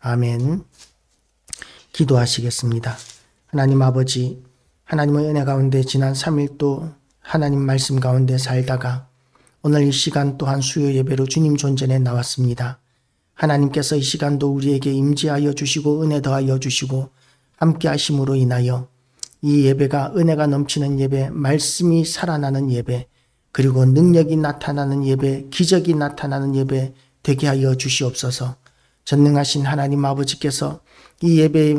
아멘. 기도하시겠습니다. 하나님 아버지, 하나님의 은혜 가운데 지난 3일 또 하나님 말씀 가운데 살다가 오늘 이 시간 또한 수요 예배로 주님 존전에 나왔습니다. 하나님께서 이 시간도 우리에게 임재하여 주시고 은혜 더하여 주시고 함께 하심으로 인하여 이 예배가 은혜가 넘치는 예배, 말씀이 살아나는 예배, 그리고 능력이 나타나는 예배, 기적이 나타나는 예배 되게 하여 주시옵소서. 전능하신 하나님 아버지께서 이 예배에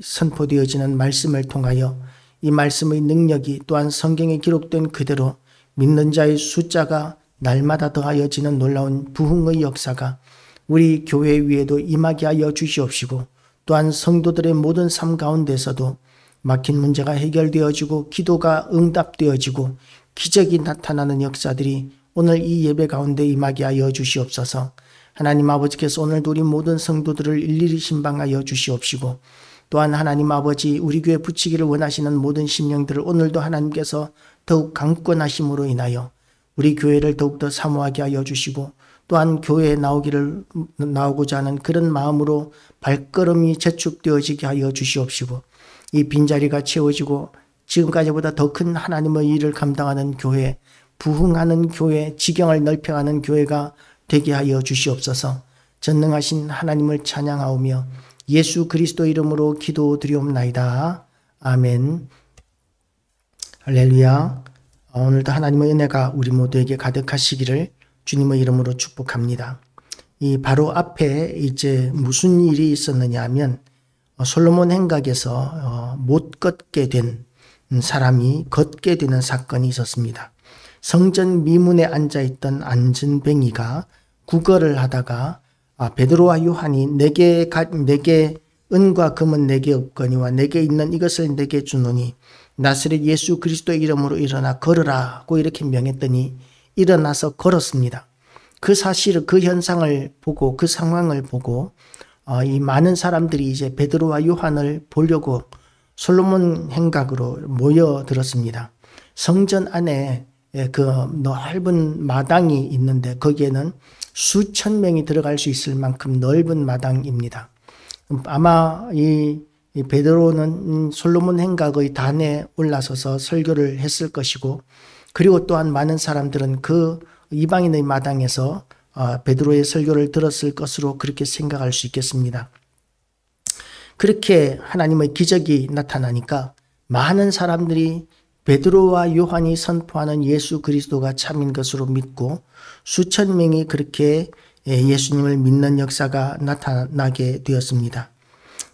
선포되어지는 말씀을 통하여 이 말씀의 능력이 또한 성경에 기록된 그대로 믿는 자의 숫자가 날마다 더하여지는 놀라운 부흥의 역사가 우리 교회 위에도 임하게 하여 주시옵시고, 또한 성도들의 모든 삶 가운데서도 막힌 문제가 해결되어지고 기도가 응답되어지고 기적이 나타나는 역사들이 오늘 이 예배 가운데 임하게 하여 주시옵소서. 하나님 아버지께서 오늘도 우리 모든 성도들을 일일이 신방하여 주시옵시고, 또한 하나님 아버지 우리 교회 붙이기를 원하시는 모든 심령들을 오늘도 하나님께서 더욱 강권하심으로 인하여 우리 교회를 더욱더 사모하게 하여 주시고, 또한 교회에 나오고자 하는 그런 마음으로 발걸음이 재촉되어지게 하여 주시옵시고, 이 빈자리가 채워지고 지금까지보다 더 큰 하나님의 일을 감당하는 교회, 부흥하는 교회, 지경을 넓혀가는 교회가 되게 하여 주시옵소서. 전능하신 하나님을 찬양하오며 예수 그리스도 이름으로 기도드리옵나이다. 아멘. 할렐루야. 오늘도 하나님의 은혜가 우리 모두에게 가득하시기를 주님의 이름으로 축복합니다. 이 바로 앞에 이제 무슨 일이 있었느냐 하면 솔로몬 행각에서 못 걷게 된 사람이 걷게 되는 사건이 있었습니다. 성전 미문에 앉아있던 안전뱅이가 구걸을 하다가 베드로와 요한이 내게 은과 금은 내게 없거니와 내게 있는 이것을 내게 주노니 나사렛 예수 그리스도의 이름으로 일어나 걸으라고 이렇게 명했더니 일어나서 걸었습니다. 그 사실을, 그 현상을 보고, 그 상황을 보고 이 많은 사람들이 이제 베드로와 요한을 보려고 솔로몬 행각으로 모여들었습니다. 성전 안에 그 넓은 마당이 있는데 거기에는 수천 명이 들어갈 수 있을 만큼 넓은 마당입니다. 아마 이 베드로는 솔로몬 행각의 단에 올라서서 설교를 했을 것이고, 그리고 또한 많은 사람들은 그 이방인의 마당에서 베드로의 설교를 들었을 것으로 그렇게 생각할 수 있겠습니다. 그렇게 하나님의 기적이 나타나니까 많은 사람들이 베드로와 요한이 선포하는 예수 그리스도가 참인 것으로 믿고 수천 명이 그렇게 예수님을 믿는 역사가 나타나게 되었습니다.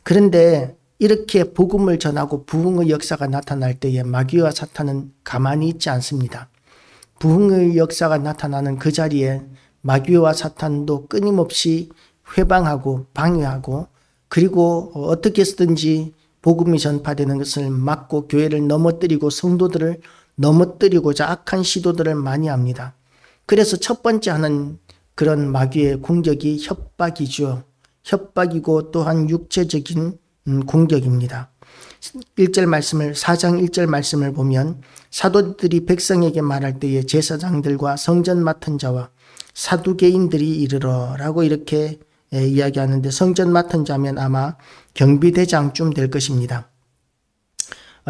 그런데 이렇게 복음을 전하고 부흥의 역사가 나타날 때에 마귀와 사탄은 가만히 있지 않습니다. 부흥의 역사가 나타나는 그 자리에 마귀와 사탄도 끊임없이 회방하고 방해하고, 그리고 어떻게 해서든지 복음이 전파되는 것을 막고 교회를 넘어뜨리고 성도들을 넘어뜨리고자 악한 시도들을 많이 합니다. 그래서 첫 번째 하는 그런 마귀의 공격이 협박이죠. 협박이고 또한 육체적인 공격입니다. 1절 말씀을, 4장 1절 말씀을 보면 사도들이 백성에게 말할 때에 제사장들과 성전 맡은 자와 사두개인들이 이르러라고 이렇게 이야기하는데, 성전 맡은 자면 아마 경비대장쯤 될 것입니다.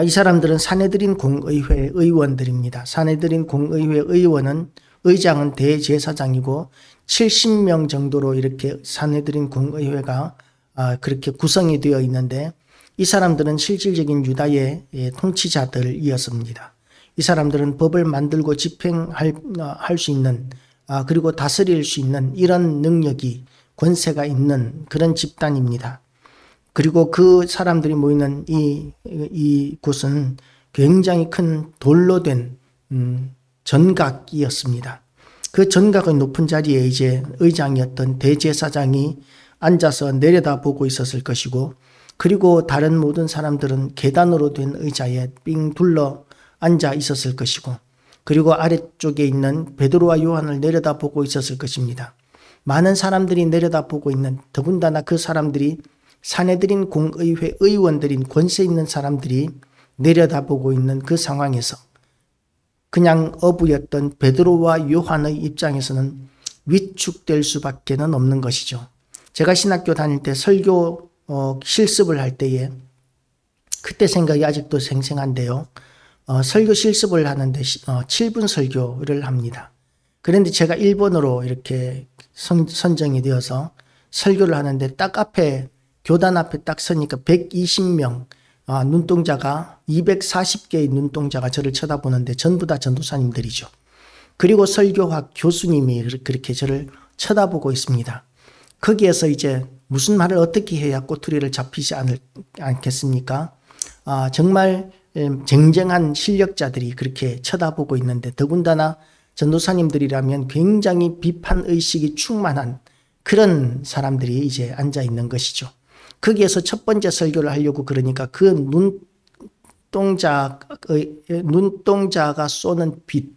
이 사람들은 사내들인 공의회 의원들입니다. 사내들인 공의회 의원은 의장은 대제사장이고 70명 정도로 이렇게 사내들인 공의회가 그렇게 구성이 되어 있는데, 이 사람들은 실질적인 유다의 통치자들이었습니다. 이 사람들은 법을 만들고 집행할 수 있는, 그리고 다스릴 수 있는 이런 능력이, 권세가 있는 그런 집단입니다. 그리고 그 사람들이 모이는 이 곳은 굉장히 큰 돌로 된 전각이었습니다. 그 전각의 높은 자리에 이제 의장이었던 대제사장이 앉아서 내려다보고 있었을 것이고, 그리고 다른 모든 사람들은 계단으로 된 의자에 삥 둘러 앉아 있었을 것이고, 그리고 아래쪽에 있는 베드로와 요한을 내려다보고 있었을 것입니다. 많은 사람들이 내려다보고 있는, 더군다나 그 사람들이 사내들인 공의회 의원들인 권세 있는 사람들이 내려다보고 있는 그 상황에서 그냥 어부였던 베드로와 요한의 입장에서는 위축될 수밖에 없는 것이죠. 제가 신학교 다닐 때 설교 실습을 할 때에 그때 생각이 아직도 생생한데요. 설교 실습을 하는데 7분 설교를 합니다. 그런데 제가 1번으로 이렇게 선정이 되어서 설교를 하는데 딱 앞에 교단 앞에 딱 서니까 120명 눈동자가 240개의 눈동자가 저를 쳐다보는데 전부 다 전도사님들이죠. 그리고 설교학 교수님이 그렇게 저를 쳐다보고 있습니다. 거기에서 이제 무슨 말을 어떻게 해야 꼬투리를 잡히지 않겠습니까? 정말 쟁쟁한 실력자들이 그렇게 쳐다보고 있는데 더군다나 전도사님들이라면 굉장히 비판의식이 충만한 그런 사람들이 이제 앉아 있는 것이죠. 거기에서 첫 번째 설교를 하려고 그러니까 그 눈동자가 쏘는 빛,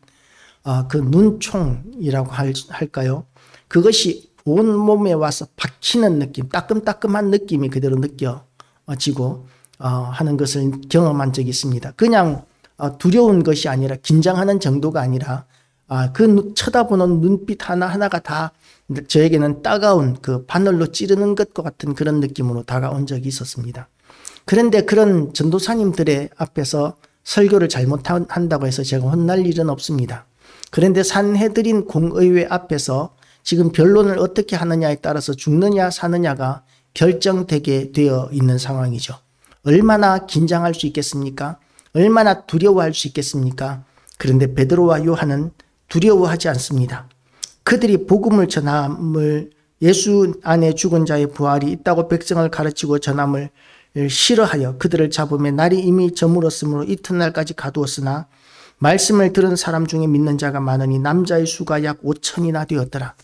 그 눈총이라고 할까요? 그것이 온몸에 와서 박히는 느낌, 따끔따끔한 느낌이 그대로 느껴지고 하는 것을 경험한 적이 있습니다. 그냥 두려운 것이 아니라 긴장하는 정도가 아니라 그 쳐다보는 눈빛 하나하나가 다 저에게는 따가운 그 바늘로 찌르는 것과 같은 그런 느낌으로 다가온 적이 있었습니다. 그런데 그런 전도사님들의 앞에서 설교를 잘못한다고 해서 제가 혼날 일은 없습니다. 그런데 산헤드린 공의회 앞에서 지금 변론을 어떻게 하느냐에 따라서 죽느냐 사느냐가 결정되게 되어 있는 상황이죠. 얼마나 긴장할 수 있겠습니까? 얼마나 두려워할 수 있겠습니까? 그런데 베드로와 요한은 두려워하지 않습니다. 그들이 복음을 전함을 예수 안에 죽은 자의 부활이 있다고 백성을 가르치고 전함을 싫어하여 그들을 잡음에 날이 이미 저물었으므로 이튿날까지 가두었으나 말씀을 들은 사람 중에 믿는 자가 많으니 남자의 수가 약 5천이나 되었더라.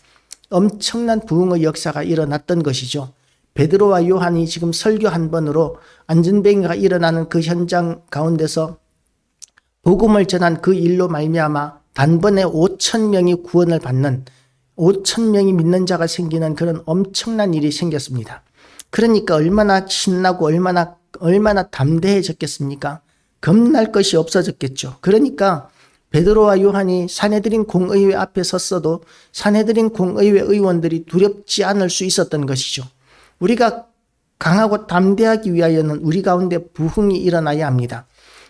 엄청난 부흥의 역사가 일어났던 것이죠. 베드로와 요한이 지금 설교 한 번으로 안전뱅이가 일어나는 그 현장 가운데서 복음을 전한 그 일로 말미암아 단번에 5천 명이 구원을 받는 5천 명이 믿는 자가 생기는 그런 엄청난 일이 생겼습니다. 그러니까 얼마나 신나고 얼마나 담대해졌겠습니까? 겁날 것이 없어졌겠죠. 그러니까 베드로와 요한이 산헤드린 공의회 앞에 섰어도 산헤드린 공의회 의원들이 두렵지 않을 수 있었던 것이죠. 우리가 강하고 담대하기 위하여는 우리 가운데 부흥이 일어나야 합니다.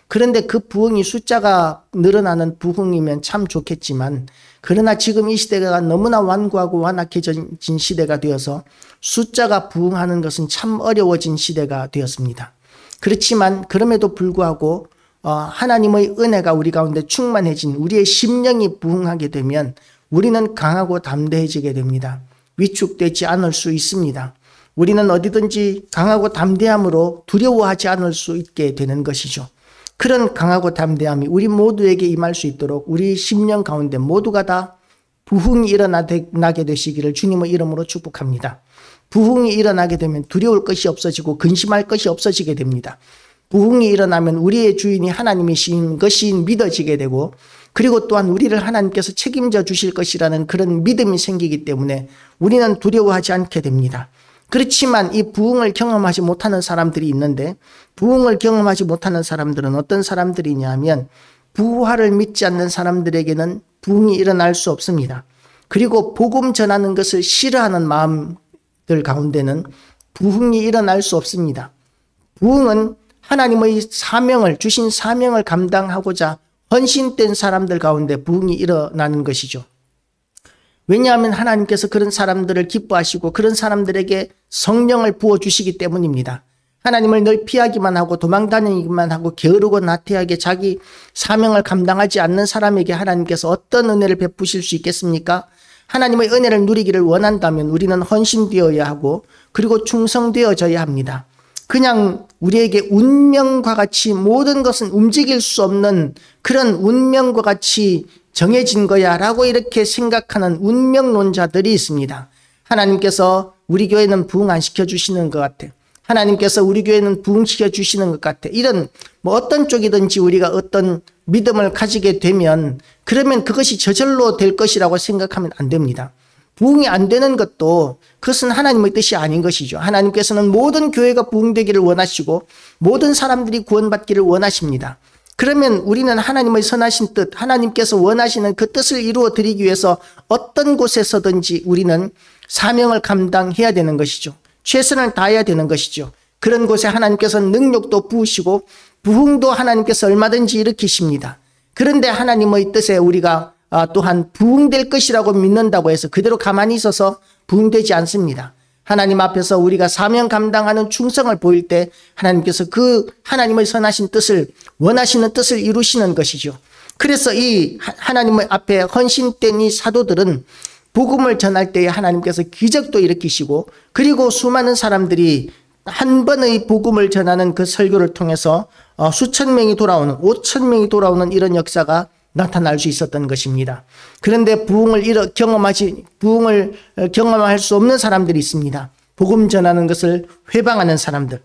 그런데 그 부흥이 숫자가 늘어나는 부흥이면 참 좋겠지만 그러나 지금 이 시대가 너무나 완고하고 완악해진 시대가 되어서 숫자가 부흥하는 것은 참 어려워진 시대가 되었습니다. 그렇지만 그럼에도 불구하고 하나님의 은혜가 우리 가운데 충만해진 우리의 심령이 부흥하게 되면 우리는 강하고 담대해지게 됩니다. 위축되지 않을 수 있습니다. 우리는 어디든지 강하고 담대함으로 두려워하지 않을 수 있게 되는 것이죠. 그런 강하고 담대함이 우리 모두에게 임할 수 있도록 우리 심령 가운데 모두가 다 부흥이 일어나게 되시기를 주님의 이름으로 축복합니다. 부흥이 일어나게 되면 두려울 것이 없어지고 근심할 것이 없어지게 됩니다. 부흥이 일어나면 우리의 주인이 하나님이신 것이 믿어지게 되고 그리고 또한 우리를 하나님께서 책임져 주실 것이라는 그런 믿음이 생기기 때문에 우리는 두려워하지 않게 됩니다. 그렇지만 이 부흥을 경험하지 못하는 사람들이 있는데 부흥을 경험하지 못하는 사람들은 어떤 사람들이냐 하면 부활을 믿지 않는 사람들에게는 부흥이 일어날 수 없습니다. 그리고 복음 전하는 것을 싫어하는 마음들 가운데는 부흥이 일어날 수 없습니다. 부흥은 하나님의 주신 사명을 감당하고자 헌신된 사람들 가운데 부흥이 일어나는 것이죠. 왜냐하면 하나님께서 그런 사람들을 기뻐하시고 그런 사람들에게 성령을 부어주시기 때문입니다. 하나님을 늘 피하기만 하고 도망다니기만 하고 게으르고 나태하게 자기 사명을 감당하지 않는 사람에게 하나님께서 어떤 은혜를 베푸실 수 있겠습니까? 하나님의 은혜를 누리기를 원한다면 우리는 헌신되어야 하고 그리고 충성되어져야 합니다. 그냥 우리에게 운명과 같이 모든 것은 움직일 수 없는 그런 운명과 같이 정해진 거야 라고 이렇게 생각하는 운명론자들이 있습니다. 하나님께서 우리 교회는 부흥 안 시켜주시는 것 같아. 하나님께서 우리 교회는 부흥시켜 주시는 것 같아. 이런 어떤 쪽이든지 우리가 어떤 믿음을 가지게 되면 그러면 그것이 저절로 될 것이라고 생각하면 안 됩니다. 부흥이 안 되는 것도 그것은 하나님의 뜻이 아닌 것이죠. 하나님께서는 모든 교회가 부흥되기를 원하시고 모든 사람들이 구원받기를 원하십니다. 그러면 우리는 하나님의 선하신 뜻, 하나님께서 원하시는 그 뜻을 이루어 드리기 위해서 어떤 곳에서든지 우리는 사명을 감당해야 되는 것이죠. 최선을 다해야 되는 것이죠. 그런 곳에 하나님께서는 능력도 부으시고 부흥도 하나님께서 얼마든지 일으키십니다. 그런데 하나님의 뜻에 우리가 또한 부흥될 것이라고 믿는다고 해서 그대로 가만히 있어서 부흥되지 않습니다. 하나님 앞에서 우리가 사명 감당하는 충성을 보일 때 하나님께서 그 하나님의 선하신 뜻을, 원하시는 뜻을 이루시는 것이죠. 그래서 이 하나님 앞에 헌신된 이 사도들은 복음을 전할 때에 하나님께서 기적도 일으키시고, 그리고 수많은 사람들이 한 번의 복음을 전하는 그 설교를 통해서 수천 명이 돌아오는, 5천 명이 돌아오는 이런 역사가 나타날 수 있었던 것입니다. 그런데 부흥을 경험할 수 없는 사람들이 있습니다. 복음 전하는 것을 회방하는 사람들.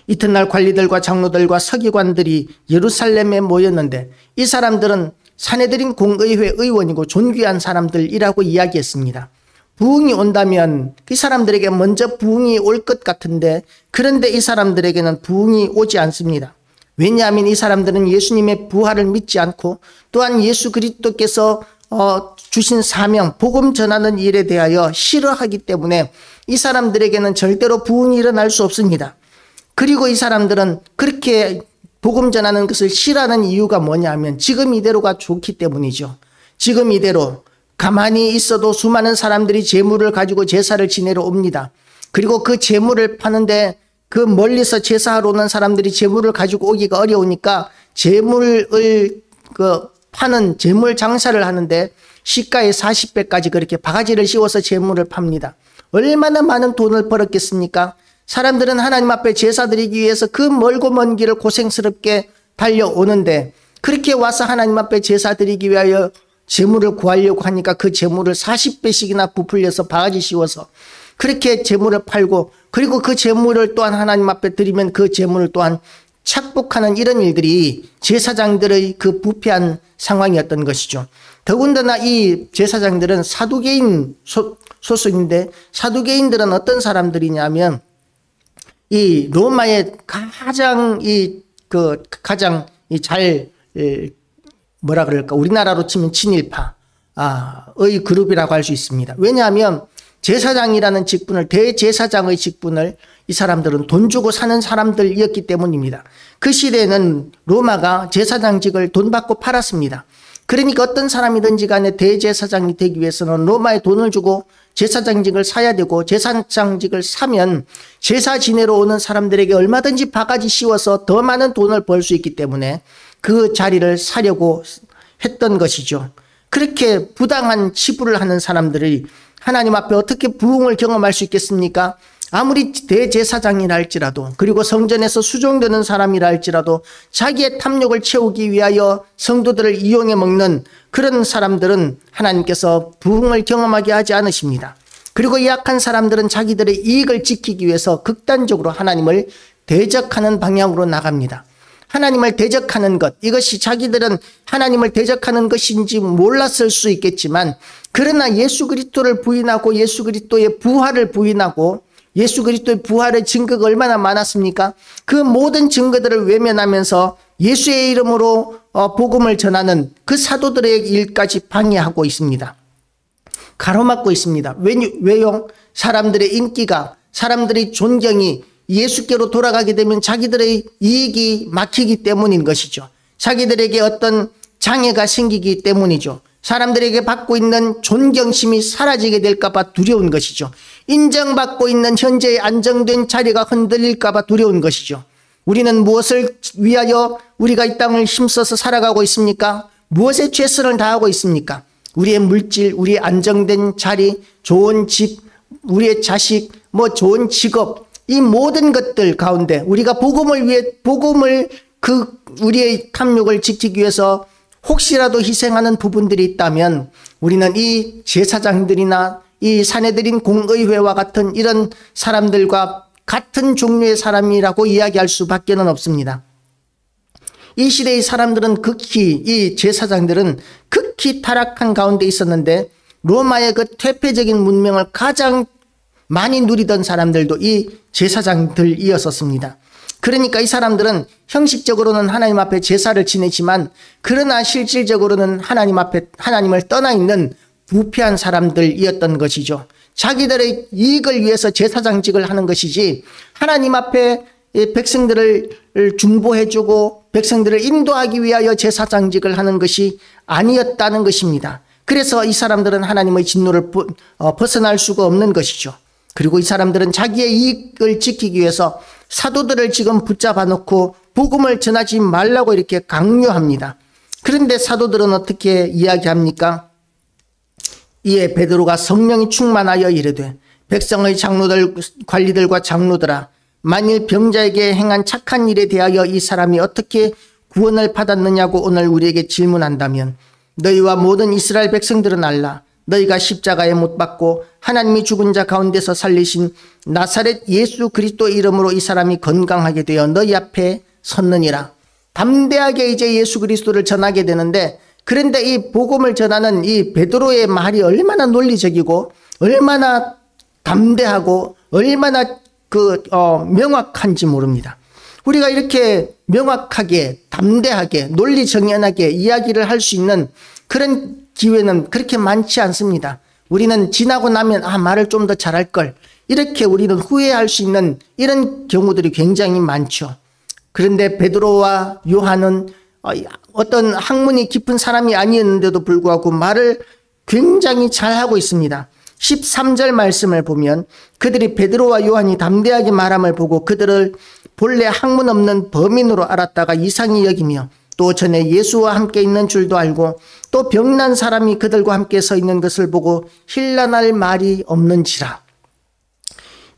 이튿날 관리들과 장로들과 서기관들이 예루살렘에 모였는데 이 사람들은 산헤드린 공의회 의원이고 존귀한 사람들이라고 이야기했습니다. 부흥이 온다면 그 사람들에게 먼저 부흥이 올 것 같은데, 그런데 이 사람들에게는 부흥이 오지 않습니다. 왜냐하면 이 사람들은 예수님의 부활을 믿지 않고 또한 예수 그리스도께서 주신 사명, 복음 전하는 일에 대하여 싫어하기 때문에 이 사람들에게는 절대로 부흥이 일어날 수 없습니다. 그리고 이 사람들은 그렇게 복음 전하는 것을 싫어하는 이유가 뭐냐면 지금 이대로가 좋기 때문이죠. 지금 이대로 가만히 있어도 수많은 사람들이 재물을 가지고 제사를 지내러 옵니다. 그리고 그 재물을 파는데 그 멀리서 제사하러 오는 사람들이 재물을 가지고 오기가 어려우니까 재물을 파는 재물 장사를 하는데 시가의 40배까지 그렇게 바가지를 씌워서 재물을 팝니다. 얼마나 많은 돈을 벌었겠습니까? 사람들은 하나님 앞에 제사 드리기 위해서 그 멀고 먼 길을 고생스럽게 달려오는데, 그렇게 와서 하나님 앞에 제사 드리기 위하여 재물을 구하려고 하니까 그 재물을 40배씩이나 부풀려서 바가지 씌워서 그렇게 재물을 팔고, 그리고 그 재물을 또한 하나님 앞에 드리면 그 재물을 또한 착복하는 이런 일들이 제사장들의 그 부패한 상황이었던 것이죠. 더군다나 이 제사장들은 사두개인 소속인데, 사두개인들은 어떤 사람들이냐면 이 로마의 가장 뭐라 그럴까, 우리나라로 치면 친일파의 그룹이라고 할 수 있습니다. 왜냐하면 제사장이라는 직분을, 대제사장의 직분을 이 사람들은 돈 주고 사는 사람들이었기 때문입니다. 그 시대에는 로마가 제사장직을 돈 받고 팔았습니다. 그러니까 어떤 사람이든지 간에 대제사장이 되기 위해서는 로마에 돈을 주고 제사장직을 사야 되고, 제사장직을 사면 제사 지내러 오는 사람들에게 얼마든지 바가지 씌워서 더 많은 돈을 벌 수 있기 때문에 그 자리를 사려고 했던 것이죠. 그렇게 부당한 치부를 하는 사람들이 하나님 앞에 어떻게 부흥을 경험할 수 있겠습니까? 아무리 대제사장이라 할지라도, 그리고 성전에서 수종되는 사람이라 할지라도 자기의 탐욕을 채우기 위하여 성도들을 이용해 먹는 그런 사람들은 하나님께서 부흥을 경험하게 하지 않으십니다. 그리고 이 약한 사람들은 자기들의 이익을 지키기 위해서 극단적으로 하나님을 대적하는 방향으로 나갑니다. 하나님을 대적하는 것, 이것이 자기들은 하나님을 대적하는 것인지 몰랐을 수 있겠지만, 그러나 예수 그리스도를 부인하고 예수 그리스도의 부활을 부인하고 예수 그리스도의 부활의 증거가 얼마나 많았습니까? 그 모든 증거들을 외면하면서 예수의 이름으로 복음을 전하는 그 사도들의 일까지 방해하고 있습니다. 가로막고 있습니다. 왜요? 사람들의 인기가, 사람들의 존경이 예수께로 돌아가게 되면 자기들의 이익이 막히기 때문인 것이죠. 자기들에게 어떤 장애가 생기기 때문이죠. 사람들에게 받고 있는 존경심이 사라지게 될까 봐 두려운 것이죠. 인정받고 있는 현재의 안정된 자리가 흔들릴까 봐 두려운 것이죠. 우리는 무엇을 위하여 우리가 이 땅을 힘써서 살아가고 있습니까? 무엇에 최선을 다하고 있습니까? 우리의 물질, 우리의 안정된 자리, 좋은 집, 우리의 자식, 좋은 직업, 이 모든 것들 가운데 우리가 복음을 위해, 우리의 탐욕을 지키기 위해서 혹시라도 희생하는 부분들이 있다면 우리는 이 제사장들이나 이 산헤드린 공의회와 같은 이런 사람들과 같은 종류의 사람이라고 이야기할 수밖에는 없습니다. 이 시대의 사람들은 이 제사장들은 극히 타락한 가운데 있었는데, 로마의 그 퇴폐적인 문명을 가장 많이 누리던 사람들도 이 제사장들이었었습니다. 그러니까 이 사람들은 형식적으로는 하나님 앞에 제사를 지내지만 그러나 실질적으로는 하나님을 떠나 있는 부패한 사람들이었던 것이죠. 자기들의 이익을 위해서 제사장직을 하는 것이지 하나님 앞에 백성들을 중보해주고 백성들을 인도하기 위하여 제사장직을 하는 것이 아니었다는 것입니다. 그래서 이 사람들은 하나님의 진노를 벗어날 수가 없는 것이죠. 그리고 이 사람들은 자기의 이익을 지키기 위해서 사도들을 지금 붙잡아 놓고 복음을 전하지 말라고 이렇게 강요합니다. 그런데 사도들은 어떻게 이야기합니까? 이에 베드로가 성령이 충만하여 이르되 백성의 장로들 관리들과 장로들아, 만일 병자에게 행한 착한 일에 대하여 이 사람이 어떻게 구원을 받았느냐고 오늘 우리에게 질문한다면 너희와 모든 이스라엘 백성들은 알라. 너희가 십자가에 못 박고 하나님이 죽은 자 가운데서 살리신 나사렛 예수 그리스도 이름으로 이 사람이 건강하게 되어 너희 앞에 섰느니라. 담대하게 이제 예수 그리스도를 전하게 되는데, 그런데 이 복음을 전하는 이 베드로의 말이 얼마나 논리적이고 얼마나 담대하고 얼마나 명확한지 모릅니다. 우리가 이렇게 명확하게 담대하게 논리정연하게 이야기를 할 수 있는 그런 기회는 그렇게 많지 않습니다. 우리는 지나고 나면 말을 좀 더 잘할 걸, 이렇게 우리는 후회할 수 있는 이런 경우들이 굉장히 많죠. 그런데 베드로와 요한은 어떤 학문이 깊은 사람이 아니었는데도 불구하고 말을 굉장히 잘하고 있습니다. 13절 말씀을 보면 그들이 베드로와 요한이 담대하게 말함을 보고 그들을 본래 학문 없는 범인으로 알았다가 이상히 여기며 또 전에 예수와 함께 있는 줄도 알고 또 병난 사람이 그들과 함께 서 있는 것을 보고 힐난할 말이 없는지라.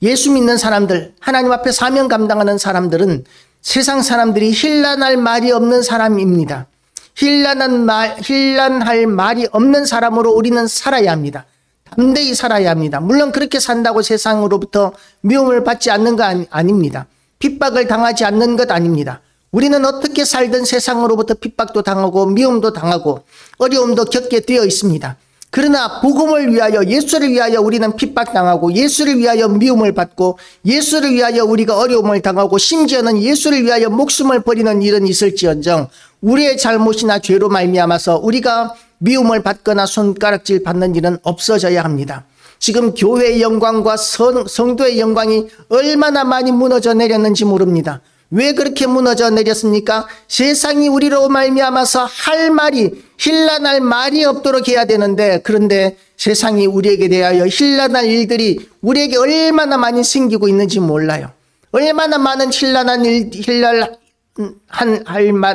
예수 믿는 사람들, 하나님 앞에 사명 감당하는 사람들은 세상 사람들이 힐난할 말이 없는 사람입니다. 힐난할 말이 없는 사람으로 우리는 살아야 합니다. 담대히 살아야 합니다. 물론 그렇게 산다고 세상으로부터 미움을 받지 않는 거 아닙니다. 핍박을 당하지 않는 것 아닙니다. 우리는 어떻게 살든 세상으로부터 핍박도 당하고 미움도 당하고 어려움도 겪게 되어 있습니다. 그러나 복음을 위하여, 예수를 위하여 우리는 핍박당하고 예수를 위하여 미움을 받고 예수를 위하여 우리가 어려움을 당하고 심지어는 예수를 위하여 목숨을 버리는 일은 있을지언정 우리의 잘못이나 죄로 말미암아서 우리가 미움을 받거나 손가락질 받는 일은 없어져야 합니다. 지금 교회의 영광과 성도의 영광이 얼마나 많이 무너져 내렸는지 모릅니다. 왜 그렇게 무너져 내렸습니까? 세상이 우리로 말미암아서 할 말이, 힐난할 말이 없도록 해야 되는데, 그런데 세상이 우리에게 대하여 힐난할 일들이 우리에게 얼마나 많이 생기고 있는지 몰라요. 얼마나 많은 힐난할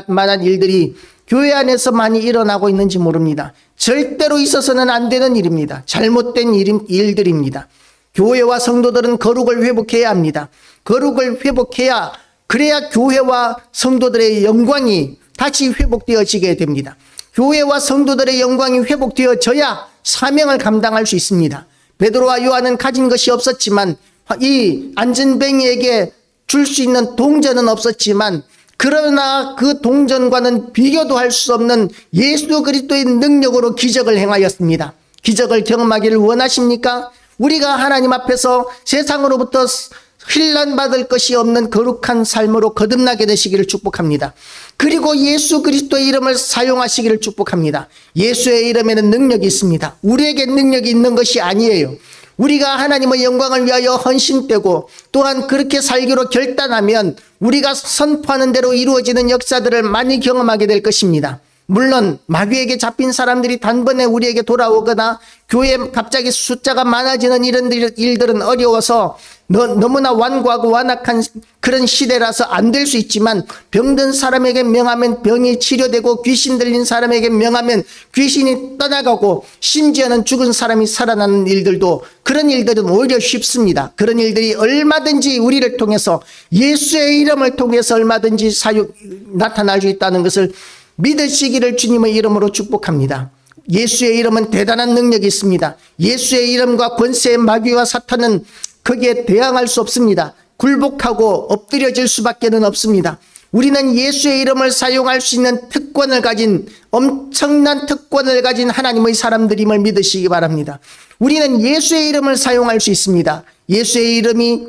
만한 일들이 교회 안에서 많이 일어나고 있는지 모릅니다. 절대로 있어서는 안 되는 일입니다. 잘못된 일들입니다. 교회와 성도들은 거룩을 회복해야 합니다. 거룩을 회복해야, 그래야 교회와 성도들의 영광이 다시 회복되어지게 됩니다. 교회와 성도들의 영광이 회복되어져야 사명을 감당할 수 있습니다. 베드로와 요한은 가진 것이 없었지만, 이 안전뱅이에게 줄 수 있는 동전은 없었지만, 그러나 그 동전과는 비교도 할 수 없는 예수 그리스도의 능력으로 기적을 행하였습니다. 기적을 경험하기를 원하십니까? 우리가 하나님 앞에서 세상으로부터 힐난받을 것이 없는 거룩한 삶으로 거듭나게 되시기를 축복합니다. 그리고 예수 그리스도의 이름을 사용하시기를 축복합니다. 예수의 이름에는 능력이 있습니다. 우리에게 능력이 있는 것이 아니에요. 우리가 하나님의 영광을 위하여 헌신되고 또한 그렇게 살기로 결단하면 우리가 선포하는 대로 이루어지는 역사들을 많이 경험하게 될 것입니다. 물론 마귀에게 잡힌 사람들이 단번에 우리에게 돌아오거나 교회에 갑자기 숫자가 많아지는 이런 일들은 어려워서 너무나 완고하고 완악한 그런 시대라서 안 될 수 있지만, 병든 사람에게 명하면 병이 치료되고 귀신 들린 사람에게 명하면 귀신이 떠나가고 심지어는 죽은 사람이 살아나는 일들도, 그런 일들은 오히려 쉽습니다. 그런 일들이 얼마든지 우리를 통해서, 예수의 이름을 통해서 얼마든지 나타날 수 있다는 것을 믿으시기를 주님의 이름으로 축복합니다. 예수의 이름은 대단한 능력이 있습니다. 예수의 이름과 권세의 마귀와 사탄은 거기에 대항할 수 없습니다. 굴복하고 엎드려질 수밖에는 없습니다. 우리는 예수의 이름을 사용할 수 있는 특권을 가진, 엄청난 특권을 가진 하나님의 사람들임을 믿으시기 바랍니다. 우리는 예수의 이름을 사용할 수 있습니다. 예수의 이름이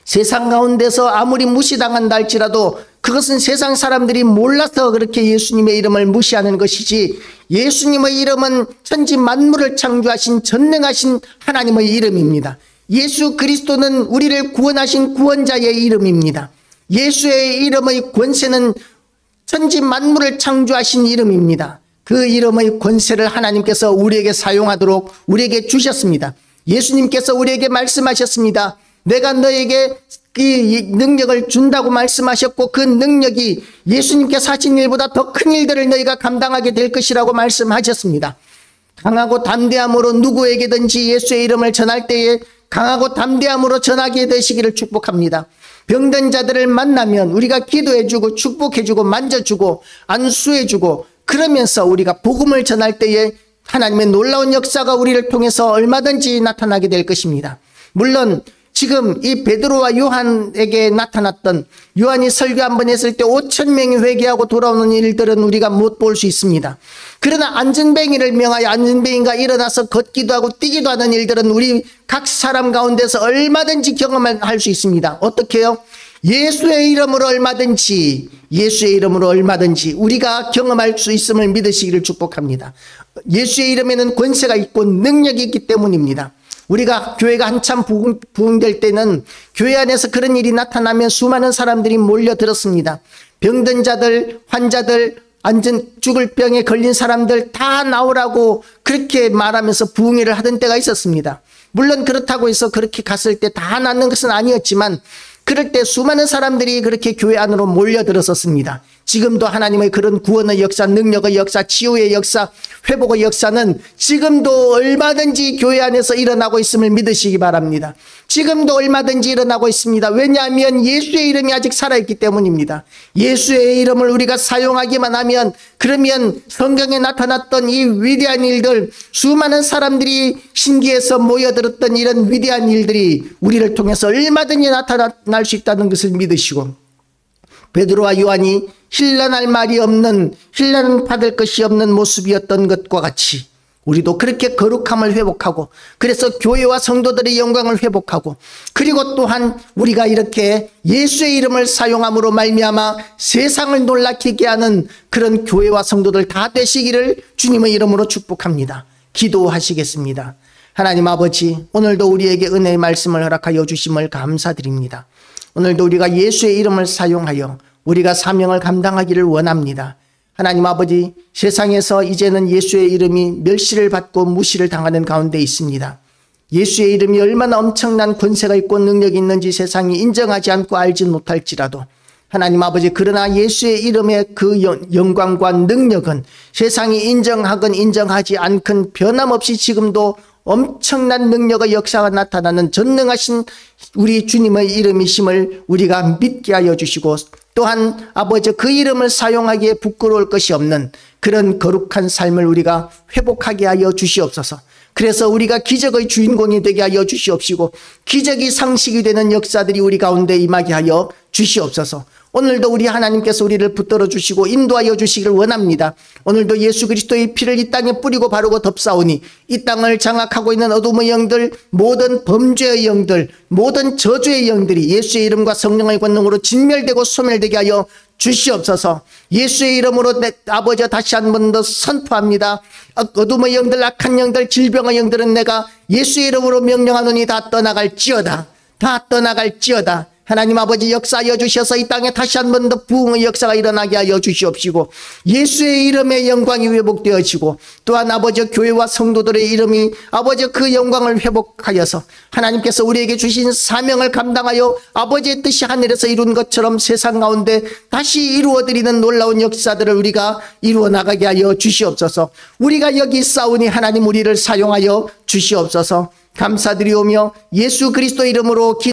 세상 가운데서 아무리 무시당한다 할지라도 그것은 세상 사람들이 몰라서 그렇게 예수님의 이름을 무시하는 것이지, 예수님의 이름은 천지 만물을 창조하신 전능하신 하나님의 이름입니다. 예수 그리스도는 우리를 구원하신 구원자의 이름입니다. 예수의 이름의 권세는 천지 만물을 창조하신 이름입니다. 그 이름의 권세를 하나님께서 우리에게 사용하도록 우리에게 주셨습니다. 예수님께서 우리에게 말씀하셨습니다. 내가 너에게 이 능력을 준다고 말씀하셨고, 그 능력이 예수님께서 하신 일보다 더 큰 일들을 너희가 감당하게 될 것이라고 말씀하셨습니다. 강하고 담대함으로 누구에게든지 예수의 이름을 전할 때에 강하고 담대함으로 전하게 되시기를 축복합니다. 병든 자들을 만나면 우리가 기도해주고 축복해주고 만져주고 안수해주고, 그러면서 우리가 복음을 전할 때에 하나님의 놀라운 역사가 우리를 통해서 얼마든지 나타나게 될 것입니다. 물론 지금 이 베드로와 요한에게 나타났던, 요한이 설교 한번 했을 때 5,000명이 회개하고 돌아오는 일들은 우리가 못 볼 수 있습니다. 그러나 안전뱅이를 명하여 안전뱅이가 일어나서 걷기도 하고 뛰기도 하는 일들은 우리 각 사람 가운데서 얼마든지 경험할 수 있습니다. 어떻게 해요? 예수의 이름으로 얼마든지, 예수의 이름으로 얼마든지 우리가 경험할 수 있음을 믿으시기를 축복합니다. 예수의 이름에는 권세가 있고 능력이 있기 때문입니다. 우리가 교회가 한참 부흥될 때는 교회 안에서 그런 일이 나타나면 수많은 사람들이 몰려들었습니다. 병든 자들, 환자들, 죽을 병에 걸린 사람들 다 나오라고 그렇게 말하면서 부흥회를 하던 때가 있었습니다. 물론 그렇다고 해서 그렇게 갔을 때 다 낫는 것은 아니었지만, 그럴 때 수많은 사람들이 그렇게 교회 안으로 몰려들었었습니다. 지금도 하나님의 그런 구원의 역사, 능력의 역사, 치유의 역사, 회복의 역사는 지금도 얼마든지 교회 안에서 일어나고 있음을 믿으시기 바랍니다. 지금도 얼마든지 일어나고 있습니다. 왜냐하면 예수의 이름이 아직 살아있기 때문입니다. 예수의 이름을 우리가 사용하기만 하면, 그러면 성경에 나타났던 이 위대한 일들, 수많은 사람들이 신기해서 모여들었던 이런 위대한 일들이 우리를 통해서 얼마든지 나타날 수 있다는 것을 믿으시고, 베드로와 요한이 힐난할 말이 없는, 힐난 받을 것이 없는 모습이었던 것과 같이 우리도 그렇게 거룩함을 회복하고, 그래서 교회와 성도들의 영광을 회복하고, 그리고 또한 우리가 이렇게 예수의 이름을 사용함으로 말미암아 세상을 놀라키게 하는 그런 교회와 성도들 다 되시기를 주님의 이름으로 축복합니다. 기도하시겠습니다. 하나님 아버지, 오늘도 우리에게 은혜의 말씀을 허락하여 주심을 감사드립니다. 오늘도 우리가 예수의 이름을 사용하여 우리가 사명을 감당하기를 원합니다. 하나님 아버지, 세상에서 이제는 예수의 이름이 멸시를 받고 무시를 당하는 가운데 있습니다. 예수의 이름이 얼마나 엄청난 권세가 있고 능력이 있는지 세상이 인정하지 않고 알지 못할지라도, 하나님 아버지, 그러나 예수의 이름의 그 영광과 능력은 세상이 인정하건 인정하지 않건 변함없이 지금도 엄청난 능력의 역사가 나타나는 전능하신 우리 주님의 이름이심을 우리가 믿게 하여 주시고, 또한 아버지 그 이름을 사용하기에 부끄러울 것이 없는 그런 거룩한 삶을 우리가 회복하게 하여 주시옵소서. 그래서 우리가 기적의 주인공이 되게 하여 주시옵시고, 기적이 상식이 되는 역사들이 우리 가운데 임하게 하여 주시옵소서. 오늘도 우리 하나님께서 우리를 붙들어 주시고 인도하여 주시기를 원합니다. 오늘도 예수 그리스도의 피를 이 땅에 뿌리고 바르고 덮사오니 이 땅을 장악하고 있는 어둠의 영들, 모든 범죄의 영들, 모든 저주의 영들이 예수의 이름과 성령의 권능으로 진멸되고 소멸되게 하여 주시옵소서. 예수의 이름으로 아버지 다시 한 번 더 선포합니다. 어둠의 영들, 악한 영들, 질병의 영들은 내가 예수의 이름으로 명령하노니 다 떠나갈지어다. 다 떠나갈지어다. 하나님 아버지, 역사하여 주셔서 이 땅에 다시 한 번 더 부흥의 역사가 일어나게 하여 주시옵시고, 예수의 이름의 영광이 회복되어지고, 또한 아버지 교회와 성도들의 이름이 아버지 그 영광을 회복하여서 하나님께서 우리에게 주신 사명을 감당하여 아버지의 뜻이 하늘에서 이룬 것처럼 세상 가운데 다시 이루어드리는 놀라운 역사들을 우리가 이루어 나가게 하여 주시옵소서. 우리가 여기 싸우니 하나님 우리를 사용하여 주시옵소서. 감사드리오며 예수 그리스도 이름으로